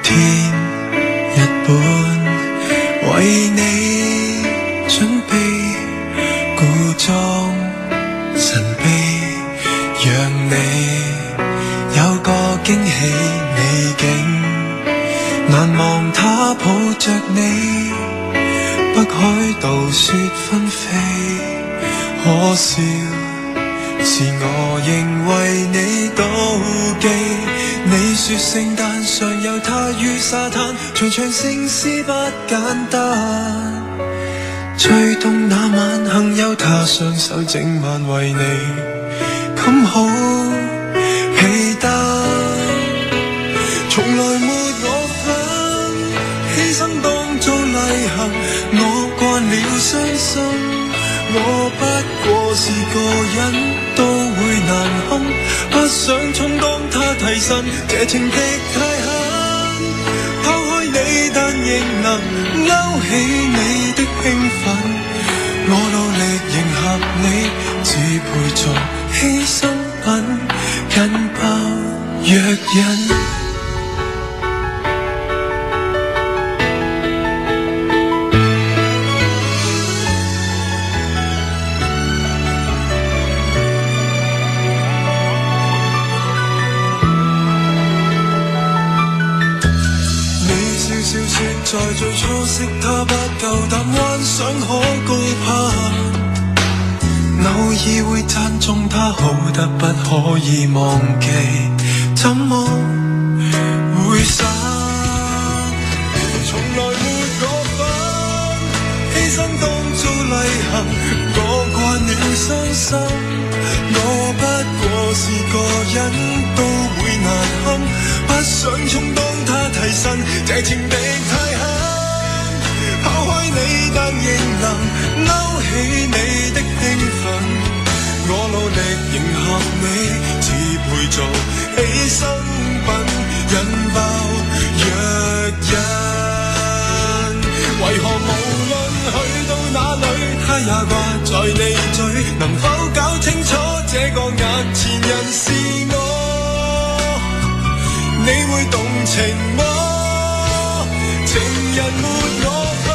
天日本，為你準備故裝神秘，讓你有個驚喜美景，難忘他抱着你，北海道雪紛飛，可笑是我仍為你妒忌。你說聖誕上有他於沙灘，長長城市不簡單。最凍那晚幸有他雙手整晚為你冚好被單，從來沒我份，犧牲當做例行，我慣了傷心，我不過是個人都會難堪，不想充當他替身，這情敵太狠，拋開你但仍能勾起你的興奮，我努力迎合你，只配做犧牲品，緊抱若忍。在最初識他不夠膽幻想可高攀，偶爾會讚頌他好得不可以忘記，怎麼會散？從來沒我份，犧牲當做例行，我慣了傷心，我不過是個人都會難堪，不想充當他替身，這情敵太狠，拋開你但仍能勾起你的興奮，我努力迎合你，只配做犧牲品，引爆若忍。為何無論去到哪裏，他也掛在你嘴，能否搞清楚這個眼前人是我？你會動情麼？情人沒我份，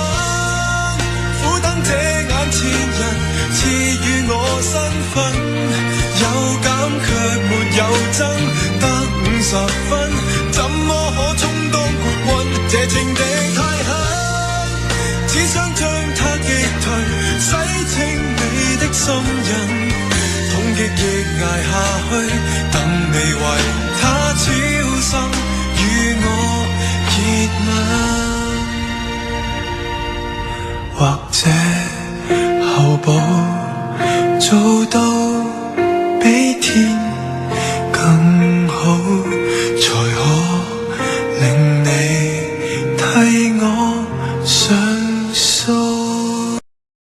苦等這眼前人賜予我身份，有減卻沒有增，得50分，怎麼可充當冠軍？這情敵太狠，只想將它擊退，洗清你的心癮，痛極亦捱下去，等你為他超生與我熱吻，或者後補做到